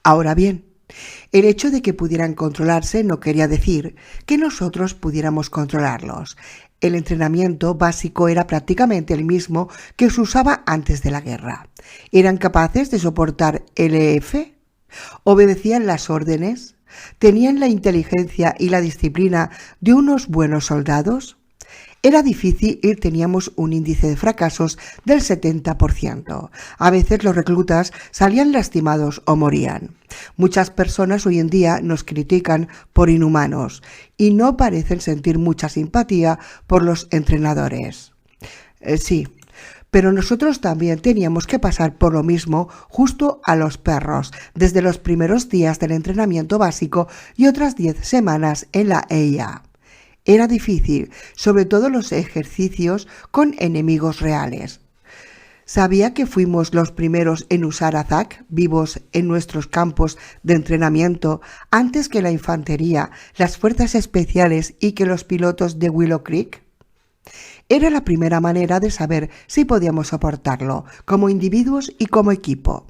Ahora bien, el hecho de que pudieran controlarse no quería decir que nosotros pudiéramos controlarlos. El entrenamiento básico era prácticamente el mismo que se usaba antes de la guerra. ¿Eran capaces de soportar el EF? ¿Obedecían las órdenes? ¿Tenían la inteligencia y la disciplina de unos buenos soldados? Era difícil y teníamos un índice de fracasos del 70%. A veces los reclutas salían lastimados o morían. Muchas personas hoy en día nos critican por inhumanos y no parecen sentir mucha simpatía por los entrenadores. Sí, pero nosotros también teníamos que pasar por lo mismo justo a los perros, desde los primeros días del entrenamiento básico y otras 10 semanas en la EIA. Era difícil, sobre todo los ejercicios con enemigos reales. ¿Sabía que fuimos los primeros en usar AZAC vivos en nuestros campos de entrenamiento antes que la infantería, las fuerzas especiales y que los pilotos de Willow Creek? Era la primera manera de saber si podíamos soportarlo, como individuos y como equipo.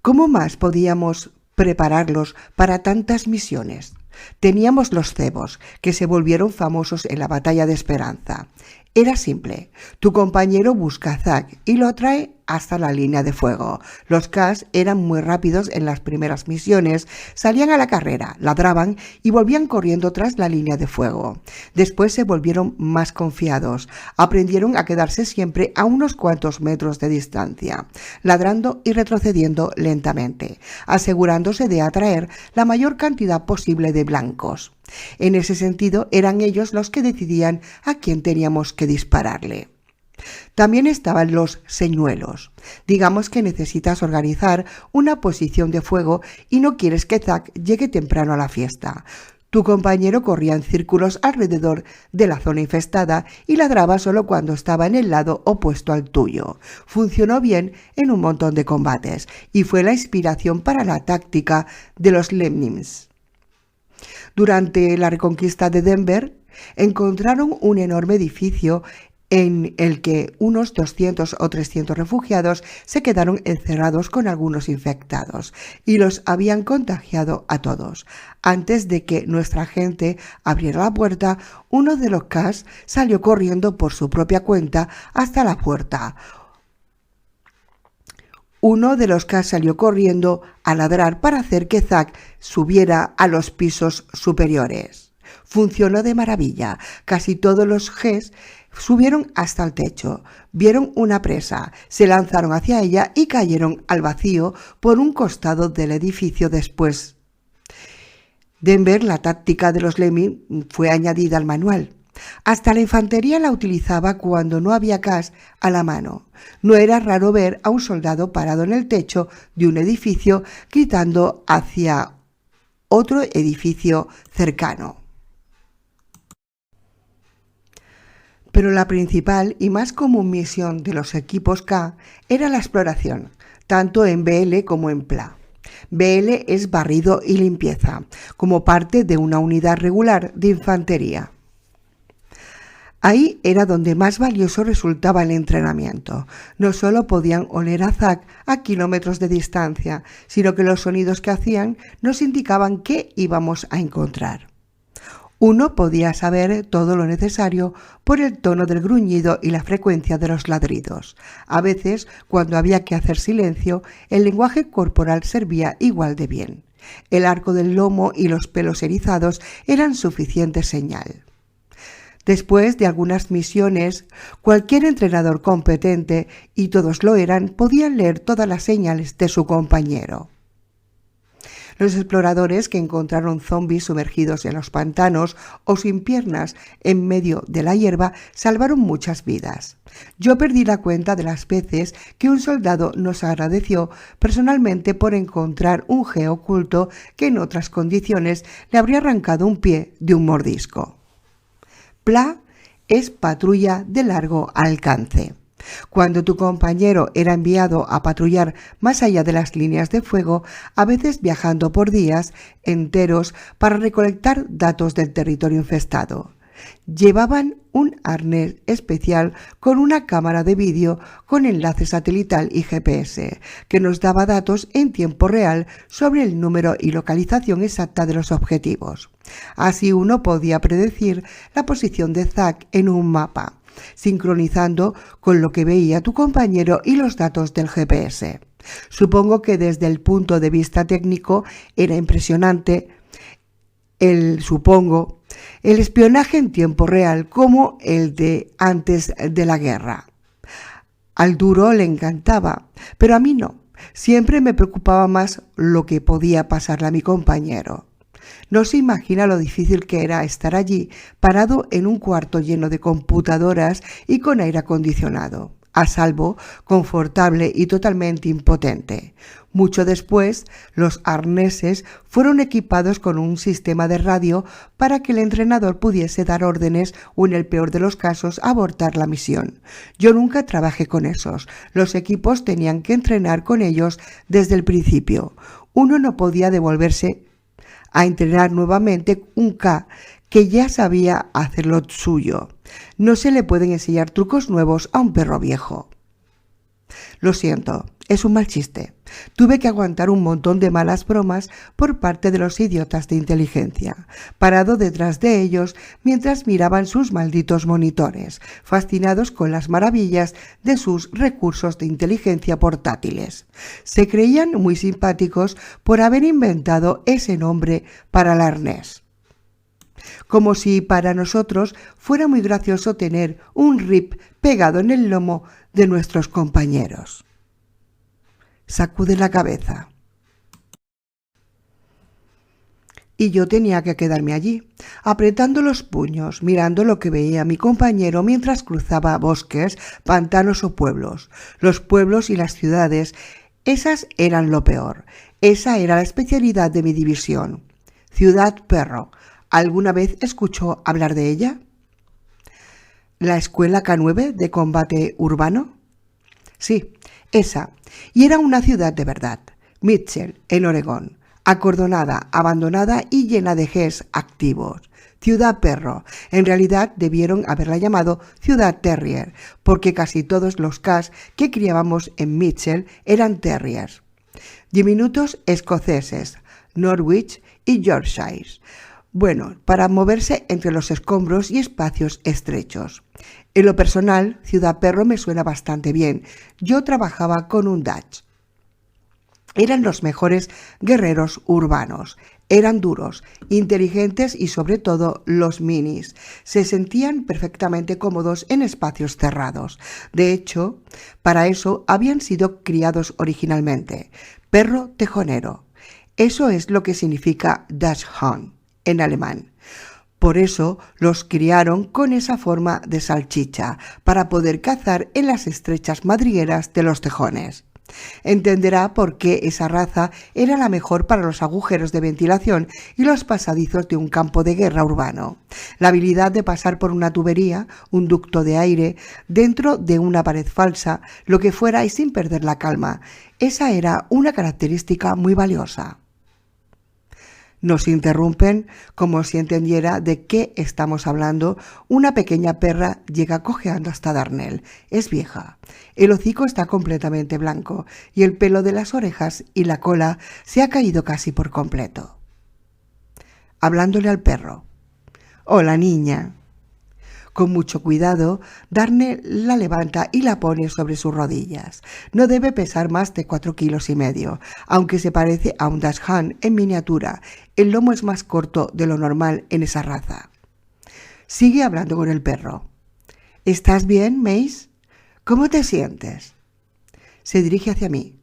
¿Cómo más podíamos prepararlos para tantas misiones? Teníamos los cebos, que se volvieron famosos en la Batalla de Esperanza. Era simple. Tu compañero busca a Zack y lo atrae hasta la línea de fuego. Los Cas eran muy rápidos en las primeras misiones, salían a la carrera, ladraban y volvían corriendo tras la línea de fuego. Después se volvieron más confiados, aprendieron a quedarse siempre a unos cuantos metros de distancia, ladrando y retrocediendo lentamente, asegurándose de atraer la mayor cantidad posible de blancos. En ese sentido, eran ellos los que decidían a quién teníamos que dispararle. También estaban los señuelos. Digamos que necesitas organizar una posición de fuego y no quieres que Zack llegue temprano a la fiesta. Tu compañero corría en círculos alrededor de la zona infestada y ladraba solo cuando estaba en el lado opuesto al tuyo. Funcionó bien en un montón de combates y fue la inspiración para la táctica de los Lemmings. Durante la reconquista de Denver, encontraron un enorme edificio en el que unos 200 o 300 refugiados se quedaron encerrados con algunos infectados y los habían contagiado a todos. Antes de que nuestra gente abriera la puerta, uno de los Cas salió corriendo por su propia cuenta hasta la puerta. Uno de los Cas salió corriendo a ladrar para hacer que Zack subiera a los pisos superiores. Funcionó de maravilla. Casi todos los Gs subieron hasta el techo, vieron una presa, se lanzaron hacia ella y cayeron al vacío por un costado del edificio después. Denver, la táctica de los Lemmings fue añadida al manual. Hasta la infantería la utilizaba cuando no había Cas a la mano. No era raro ver a un soldado parado en el techo de un edificio gritando hacia otro edificio cercano. Pero la principal y más común misión de los equipos K era la exploración, tanto en BL como en PLA. BL es barrido y limpieza, como parte de una unidad regular de infantería. Ahí era donde más valioso resultaba el entrenamiento. No solo podían oler a Zack a kilómetros de distancia, sino que los sonidos que hacían nos indicaban qué íbamos a encontrar. Uno podía saber todo lo necesario por el tono del gruñido y la frecuencia de los ladridos. A veces, cuando había que hacer silencio, el lenguaje corporal servía igual de bien. El arco del lomo y los pelos erizados eran suficiente señal. Después de algunas misiones, cualquier entrenador competente, y todos lo eran, podían leer todas las señales de su compañero. Los exploradores que encontraron zombies sumergidos en los pantanos o sin piernas en medio de la hierba salvaron muchas vidas. Yo perdí la cuenta de las veces que un soldado nos agradeció personalmente por encontrar un G oculto que en otras condiciones le habría arrancado un pie de un mordisco. PLA es patrulla de largo alcance. Cuando tu compañero era enviado a patrullar más allá de las líneas de fuego, a veces viajando por días enteros para recolectar datos del territorio infestado. Llevaban un arnés especial con una cámara de vídeo con enlace satelital y GPS, que nos daba datos en tiempo real sobre el número y localización exacta de los objetivos. Así uno podía predecir la posición de Zack en un mapa, sincronizando con lo que veía tu compañero y los datos del GPS. Supongo que desde el punto de vista técnico era impresionante el espionaje en tiempo real como el de antes de la guerra. Al duro le encantaba, pero a mí no. Siempre me preocupaba más lo que podía pasarle a mi compañero. No se imagina lo difícil que era estar allí, parado en un cuarto lleno de computadoras y con aire acondicionado, a salvo, confortable y totalmente impotente. Mucho después, los arneses fueron equipados con un sistema de radio para que el entrenador pudiese dar órdenes o, en el peor de los casos, abortar la misión. Yo nunca trabajé con esos. Los equipos tenían que entrenar con ellos desde el principio. Uno no podía devolverse a entrenar nuevamente un K que ya sabía hacer lo suyo. No se le pueden enseñar trucos nuevos a un perro viejo. Lo siento, es un mal chiste. Tuve que aguantar un montón de malas bromas por parte de los idiotas de inteligencia, parado detrás de ellos mientras miraban sus malditos monitores, fascinados con las maravillas de sus recursos de inteligencia portátiles. Se creían muy simpáticos por haber inventado ese nombre para el arnés. Como si para nosotros fuera muy gracioso tener un RIP pegado en el lomo de nuestros compañeros. Sacude la cabeza. Y yo tenía que quedarme allí, apretando los puños, mirando lo que veía mi compañero mientras cruzaba bosques, pantanos o pueblos. Los pueblos y las ciudades, esas eran lo peor. Esa era la especialidad de mi división. Ciudad Perro. ¿Alguna vez escuchó hablar de ella? ¿La escuela K9 de combate urbano? Sí, esa. Y era una ciudad de verdad. Mitchell, en Oregón. Acordonada, abandonada y llena de Gs activos. Ciudad Perro. En realidad debieron haberla llamado Ciudad Terrier, porque casi todos los Ks que criábamos en Mitchell eran terriers. Diminutos escoceses, Norwich y Yorkshire. Bueno, para moverse entre los escombros y espacios estrechos. En lo personal, Ciudad Perro me suena bastante bien. Yo trabajaba con un Dutch. Eran los mejores guerreros urbanos. Eran duros, inteligentes y sobre todo los minis. Se sentían perfectamente cómodos en espacios cerrados. De hecho, para eso habían sido criados originalmente. Perro tejonero. Eso es lo que significa Dachshund en alemán. Por eso los criaron con esa forma de salchicha, para poder cazar en las estrechas madrigueras de los tejones. Entenderá por qué esa raza era la mejor para los agujeros de ventilación y los pasadizos de un campo de guerra urbano. La habilidad de pasar por una tubería, un ducto de aire, dentro de una pared falsa, lo que fuera y sin perder la calma. Esa era una característica muy valiosa. Nos interrumpen como si entendiera de qué estamos hablando. Una pequeña perra llega cojeando hasta Darnell. Es vieja. El hocico está completamente blanco y el pelo de las orejas y la cola se ha caído casi por completo. Hablándole al perro. Hola, niña. Con mucho cuidado, Darnell la levanta y la pone sobre sus rodillas. No debe pesar más de 4,5 kilos, aunque se parece a un Dachshund en miniatura. El lomo es más corto de lo normal en esa raza. Sigue hablando con el perro. ¿Estás bien, Mace? ¿Cómo te sientes? Se dirige hacia mí.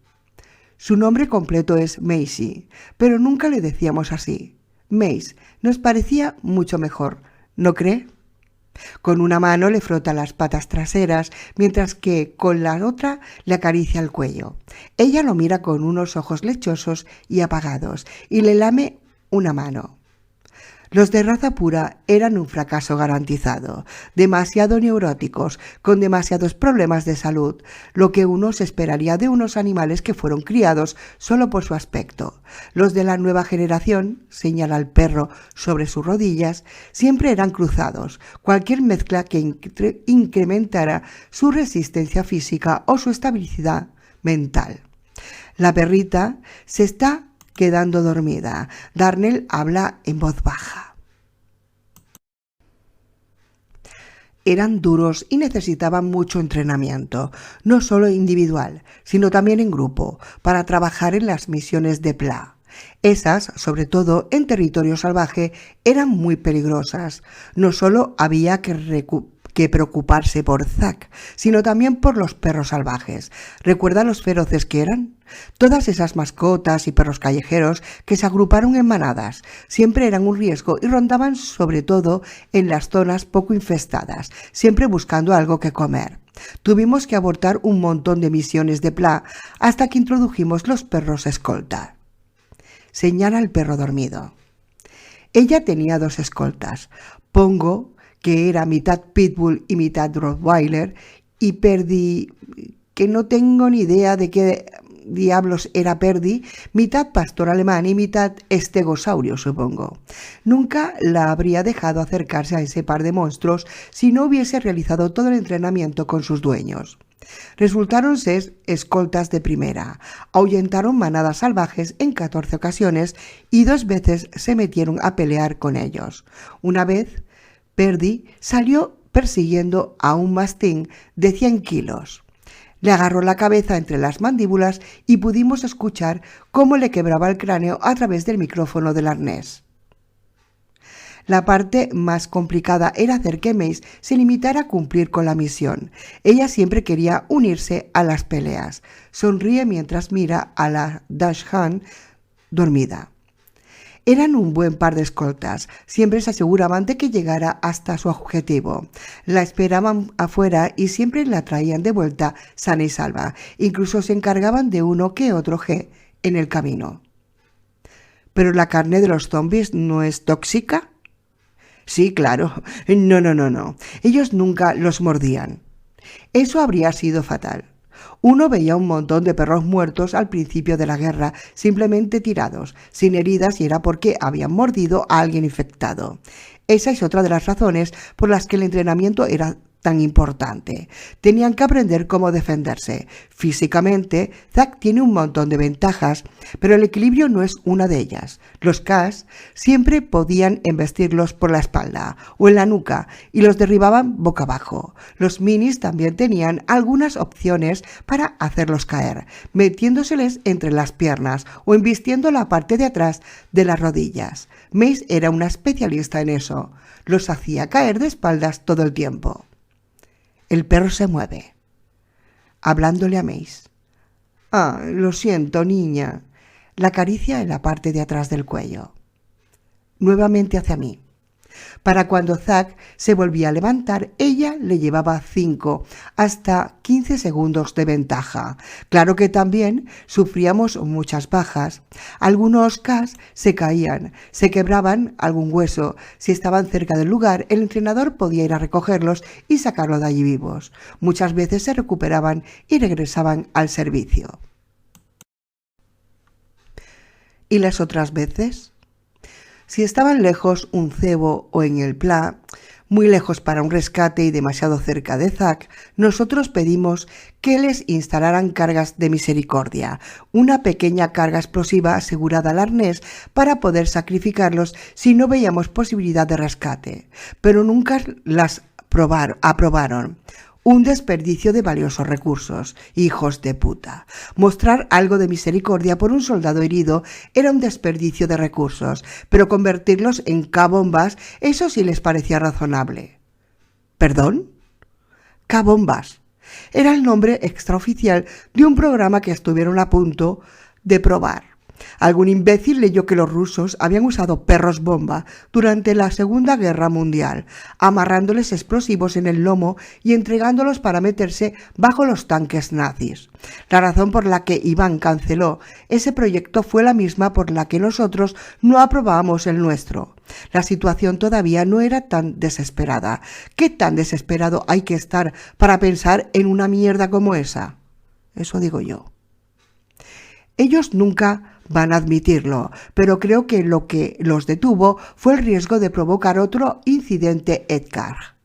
Su nombre completo es Maisie, pero nunca le decíamos así. Mace nos parecía mucho mejor, ¿no cree? Con una mano le frota las patas traseras, mientras que con la otra le acaricia el cuello. Ella lo mira con unos ojos lechosos y apagados y le lame una mano. Los de raza pura eran un fracaso garantizado, demasiado neuróticos, con demasiados problemas de salud, lo que uno se esperaría de unos animales que fueron criados solo por su aspecto. Los de la nueva generación, señala el perro sobre sus rodillas, siempre eran cruzados, cualquier mezcla que incrementara su resistencia física o su estabilidad mental. La perrita se está quedando dormida. Darnell habla en voz baja. Eran duros y necesitaban mucho entrenamiento, no solo individual, sino también en grupo, para trabajar en las misiones de PLA. Esas, sobre todo en territorio salvaje, eran muy peligrosas. No solo había que preocuparse por Zack, sino también por los perros salvajes. ¿Recuerda los feroces que eran? Todas esas mascotas y perros callejeros que se agruparon en manadas siempre eran un riesgo y rondaban sobre todo en las zonas poco infestadas, siempre buscando algo que comer. Tuvimos que abortar un montón de misiones de PLA hasta que introdujimos los perros escolta. Señala el perro dormido. Ella tenía 2 escoltas. Pongo que era mitad pitbull y mitad rottweiler, y Perdi, que no tengo ni idea de qué diablos era Perdi, mitad pastor alemán y mitad estegosaurio, supongo. Nunca la habría dejado acercarse a ese par de monstruos si no hubiese realizado todo el entrenamiento con sus dueños. Resultaron ser escoltas de primera, ahuyentaron manadas salvajes en 14 ocasiones y 2 veces se metieron a pelear con ellos. Una vez, Perdi salió persiguiendo a un mastín de 100 kilos. Le agarró la cabeza entre las mandíbulas y pudimos escuchar cómo le quebraba el cráneo a través del micrófono del arnés. La parte más complicada era hacer que Mace se limitara a cumplir con la misión. Ella siempre quería unirse a las peleas. Sonríe mientras mira a la Dachshund dormida. Eran un buen par de escoltas. Siempre se aseguraban de que llegara hasta su objetivo. La esperaban afuera y siempre la traían de vuelta sana y salva. Incluso se encargaban de uno que otro G en el camino. ¿Pero la carne de los zombies no es tóxica? Sí, claro. No. Ellos nunca los mordían. Eso habría sido fatal. Uno veía un montón de perros muertos al principio de la guerra, simplemente tirados, sin heridas, y era porque habían mordido a alguien infectado. Esa es otra de las razones por las que el entrenamiento era tan importante. Tenían que aprender cómo defenderse. Físicamente, Zack tiene un montón de ventajas, pero el equilibrio no es una de ellas. Los Cas siempre podían embestirlos por la espalda o en la nuca y los derribaban boca abajo. Los Minis también tenían algunas opciones para hacerlos caer, metiéndoseles entre las piernas o embistiendo la parte de atrás de las rodillas. Mace era una especialista en eso. Los hacía caer de espaldas todo el tiempo. El perro se mueve, hablándole a Mace. Lo siento, niña. La acaricia en la parte de atrás del cuello. Nuevamente hacia mí. Para cuando Zack se volvía a levantar, ella le llevaba 5 hasta 15 segundos de ventaja. Claro que también sufríamos muchas bajas. Algunos Cas se caían, se quebraban algún hueso. Si estaban cerca del lugar, el entrenador podía ir a recogerlos y sacarlos de allí vivos. Muchas veces se recuperaban y regresaban al servicio. ¿Y las otras veces? Si estaban lejos un cebo o en el PLA, muy lejos para un rescate y demasiado cerca de Zack, nosotros pedimos que les instalaran cargas de misericordia, una pequeña carga explosiva asegurada al arnés para poder sacrificarlos si no veíamos posibilidad de rescate. Pero nunca las aprobaron. Un desperdicio de valiosos recursos, hijos de puta. Mostrar algo de misericordia por un soldado herido era un desperdicio de recursos, pero convertirlos en K-bombas, eso sí les parecía razonable. ¿Perdón? K-bombas. Era el nombre extraoficial de un programa que estuvieron a punto de probar. Algún imbécil leyó que los rusos habían usado perros bomba durante la Segunda Guerra Mundial, amarrándoles explosivos en el lomo y entregándolos para meterse bajo los tanques nazis. La razón por la que Iván canceló ese proyecto fue la misma por la que nosotros no aprobábamos el nuestro. La situación todavía no era tan desesperada. ¿Qué tan desesperado hay que estar para pensar en una mierda como esa? Eso digo yo. Ellos nunca van a admitirlo, pero creo que lo que los detuvo fue el riesgo de provocar otro incidente Edgar.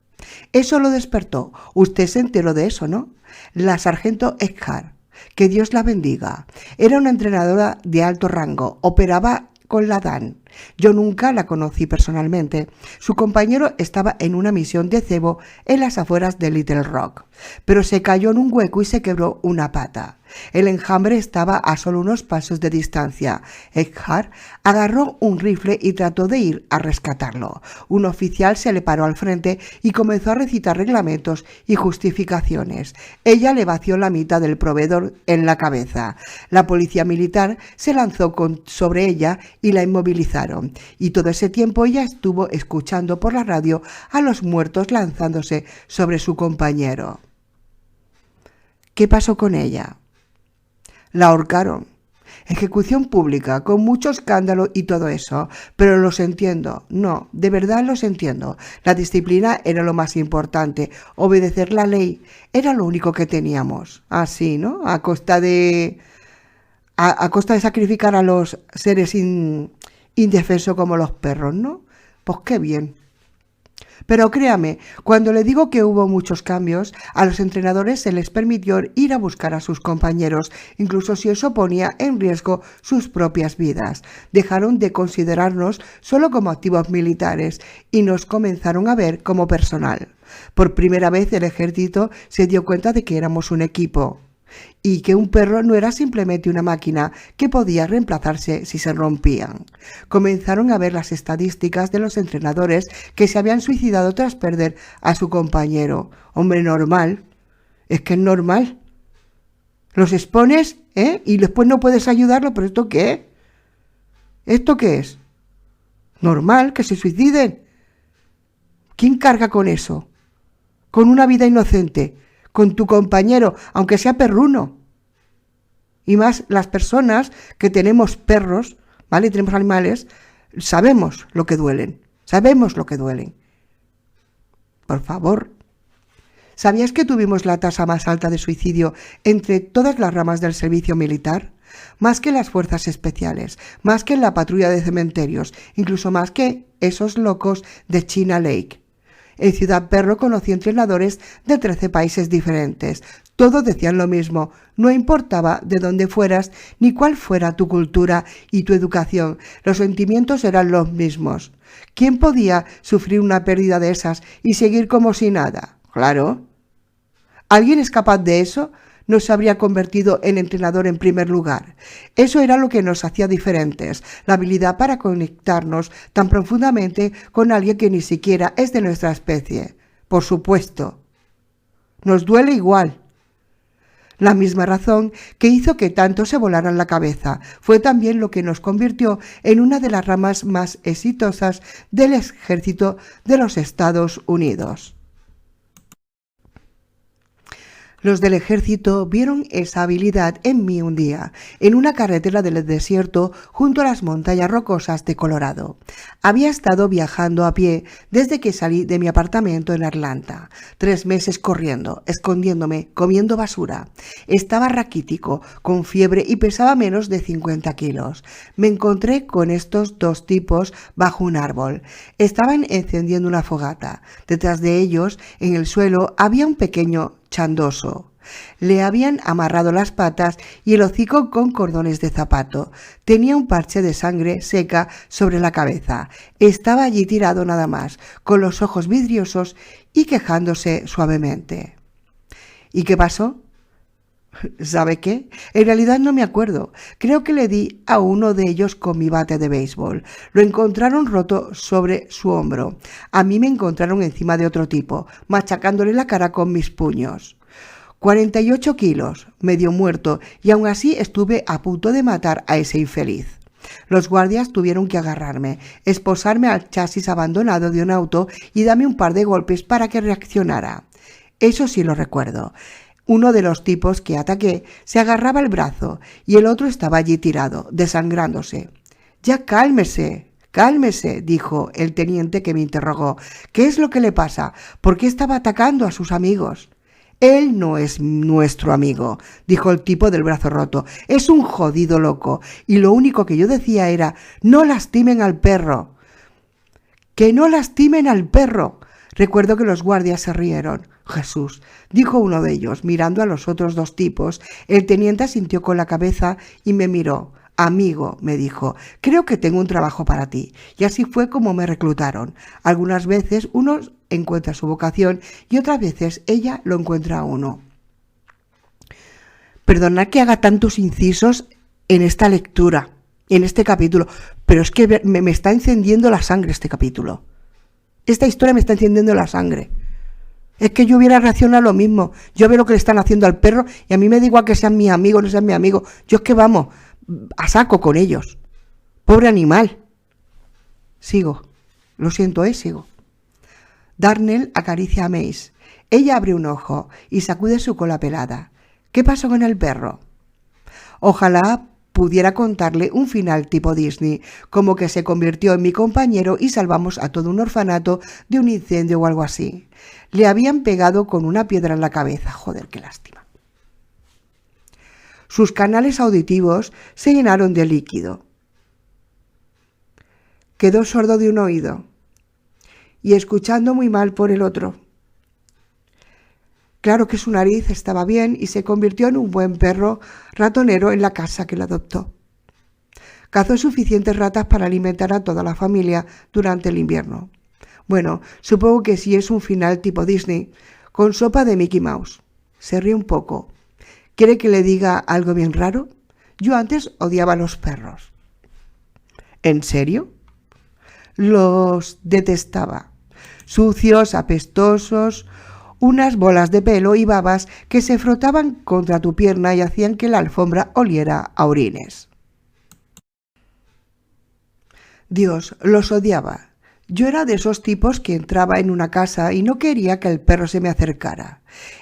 Eso lo despertó. Usted se enteró de eso, ¿no? La sargento Edgar, que Dios la bendiga, era una entrenadora de alto rango, operaba con la DAN. Yo nunca la conocí personalmente. Su compañero estaba en una misión de cebo en las afueras de Little Rock, pero se cayó en un hueco y se quebró una pata. El enjambre estaba a solo unos pasos de distancia. Edgar agarró un rifle y trató de ir a rescatarlo. Un oficial se le paró al frente y comenzó a recitar reglamentos y justificaciones. Ella le vació la mitad del proveedor en la cabeza. La policía militar se lanzó sobre ella y la inmovilizaron. Y todo ese tiempo ella estuvo escuchando por la radio a los muertos lanzándose sobre su compañero. ¿Qué pasó con ella? La ahorcaron. Ejecución pública, con mucho escándalo y todo eso. Pero los entiendo. No, de verdad los entiendo. La disciplina era lo más importante. Obedecer la ley era lo único que teníamos. Así, ¿no? A costa de sacrificar a los seres indefensos como los perros, ¿no? Pues qué bien. Pero créame, cuando le digo que hubo muchos cambios, a los entrenadores se les permitió ir a buscar a sus compañeros, incluso si eso ponía en riesgo sus propias vidas. Dejaron de considerarnos solo como activos militares y nos comenzaron a ver como personal. Por primera vez el ejército se dio cuenta de que éramos un equipo y que un perro no era simplemente una máquina que podía reemplazarse si se rompían. Comenzaron a ver las estadísticas de los entrenadores que se habían suicidado tras perder a su compañero. Hombre, normal. Es que es normal. Los expones, y después no puedes ayudarlo, pero ¿esto qué? ¿Esto qué es? Normal, que se suiciden. ¿Quién carga con eso? Con una vida inocente. Con tu compañero, aunque sea perruno. Y más las personas que tenemos perros, ¿vale? Tenemos animales, sabemos lo que duelen. Sabemos lo que duelen. Por favor. ¿Sabías que tuvimos la tasa más alta de suicidio entre todas las ramas del servicio militar? Más que las fuerzas especiales, más que en la patrulla de cementerios, incluso más que esos locos de China Lake. En Ciudad Perro conocí entrenadores de 13 países diferentes. Todos decían lo mismo. No importaba de dónde fueras ni cuál fuera tu cultura y tu educación. Los sentimientos eran los mismos. ¿Quién podía sufrir una pérdida de esas y seguir como si nada? Claro. ¿Alguien es capaz de eso? No se habría convertido en entrenador en primer lugar. Eso era lo que nos hacía diferentes, la habilidad para conectarnos tan profundamente con alguien que ni siquiera es de nuestra especie. Por supuesto. Nos duele igual. La misma razón que hizo que tanto se volaran la cabeza fue también lo que nos convirtió en una de las ramas más exitosas del ejército de los Estados Unidos. Los del ejército vieron esa habilidad en mí un día, en una carretera del desierto junto a las montañas rocosas de Colorado. Había estado viajando a pie desde que salí de mi apartamento en Atlanta. 3 meses corriendo, escondiéndome, comiendo basura. Estaba raquítico, con fiebre y pesaba menos de 50 kilos. Me encontré con estos 2 tipos bajo un árbol. Estaban encendiendo una fogata. Detrás de ellos, en el suelo, había un pequeño chandoso. Le habían amarrado las patas y el hocico con cordones de zapato. Tenía un parche de sangre seca sobre la cabeza. Estaba allí tirado nada más, con los ojos vidriosos y quejándose suavemente. ¿Y qué pasó? ¿Sabe qué? En realidad no me acuerdo. Creo que le di a uno de ellos con mi bate de béisbol. Lo encontraron roto sobre su hombro. A mí me encontraron encima de otro tipo, machacándole la cara con mis puños. 48 kilos, medio muerto, y aún así estuve a punto de matar a ese infeliz. Los guardias tuvieron que agarrarme, esposarme al chasis abandonado de un auto y darme un par de golpes para que reaccionara. Eso sí lo recuerdo. Uno de los tipos que ataqué se agarraba el brazo y el otro estaba allí tirado, desangrándose. «Ya cálmese, cálmese», dijo el teniente que me interrogó. «¿Qué es lo que le pasa? ¿Por qué estaba atacando a sus amigos?» «Él no es nuestro amigo», dijo el tipo del brazo roto. «Es un jodido loco. Y lo único que yo decía era, no lastimen al perro. ¡Que no lastimen al perro!». Recuerdo que los guardias se rieron. «Jesús», dijo uno de ellos, mirando a los otros dos tipos. El teniente asintió con la cabeza y me miró. «Amigo», me dijo, «creo que tengo un trabajo para ti». Y así fue como me reclutaron. Algunas veces uno encuentra su vocación y otras veces ella lo encuentra a uno. Perdonad que haga tantos incisos en esta lectura, en este capítulo, pero es que me está encendiendo la sangre este capítulo. Esta historia me está encendiendo la sangre. Es que yo hubiera reaccionado lo mismo. Yo veo lo que le están haciendo al perro y a mí me da igual que sean mis amigos o no sean mis amigos. Yo es que vamos a saco con ellos. Pobre animal. Sigo. Lo siento, sigo. Darnell acaricia a Mace. Ella abre un ojo y sacude su cola pelada. ¿Qué pasó con el perro? Ojalá pudiera contarle un final tipo Disney, como que se convirtió en mi compañero y salvamos a todo un orfanato de un incendio o algo así. Le habían pegado con una piedra en la cabeza. Joder, qué lástima. Sus canales auditivos se llenaron de líquido. Quedó sordo de un oído y escuchando muy mal por el otro. Claro que su nariz estaba bien y se convirtió en un buen perro ratonero en la casa que lo adoptó. Cazó suficientes ratas para alimentar a toda la familia durante el invierno. Bueno, supongo que sí es un final tipo Disney, con sopa de Mickey Mouse. Se ríe un poco. ¿Quiere que le diga algo bien raro? Yo antes odiaba a los perros. ¿En serio? Los detestaba. Sucios, apestosos, unas bolas de pelo y babas que se frotaban contra tu pierna y hacían que la alfombra oliera a orines. Dios, los odiaba. Yo era de esos tipos que entraba en una casa y no quería que el perro se me acercara.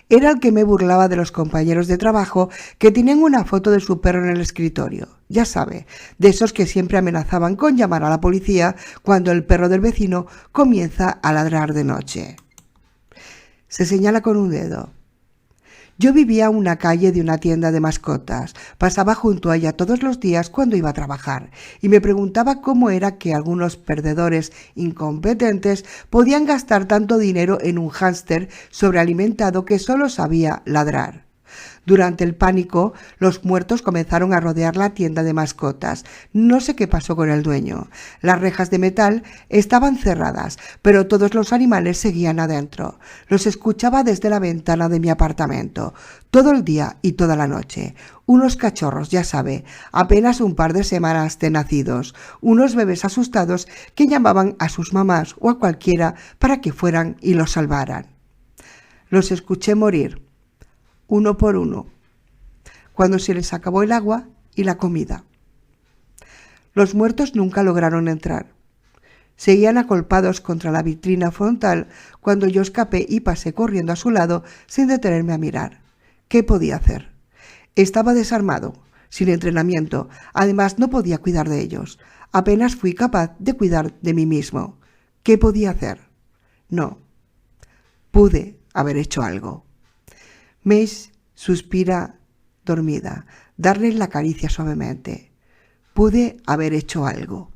Era el que me burlaba de los compañeros de trabajo que tenían una foto de su perro en el escritorio. Ya sabe, de esos que siempre amenazaban con llamar a la policía cuando el perro del vecino comienza a ladrar de noche. Se señala con un dedo. Yo vivía en una calle de una tienda de mascotas. Pasaba junto a ella todos los días cuando iba a trabajar y me preguntaba cómo era que algunos perdedores incompetentes podían gastar tanto dinero en un hámster sobrealimentado que solo sabía ladrar. Durante el pánico, los muertos comenzaron a rodear la tienda de mascotas. No sé qué pasó con el dueño. Las rejas de metal estaban cerradas, pero todos los animales seguían adentro. Los escuchaba desde la ventana de mi apartamento, todo el día y toda la noche. Unos cachorros, ya sabe, apenas un par de semanas de nacidos. Unos bebés asustados que llamaban a sus mamás o a cualquiera para que fueran y los salvaran. Los escuché morir, uno por uno, cuando se les acabó el agua y la comida. Los muertos nunca lograron entrar. Seguían acolpados contra la vitrina frontal cuando yo escapé y pasé corriendo a su lado sin detenerme a mirar. ¿Qué podía hacer? Estaba desarmado, sin entrenamiento. Además, no podía cuidar de ellos. Apenas fui capaz de cuidar de mí mismo. ¿Qué podía hacer? No. Pude haber hecho algo. Mace suspira dormida. Darle la acaricia suavemente. Pude haber hecho algo.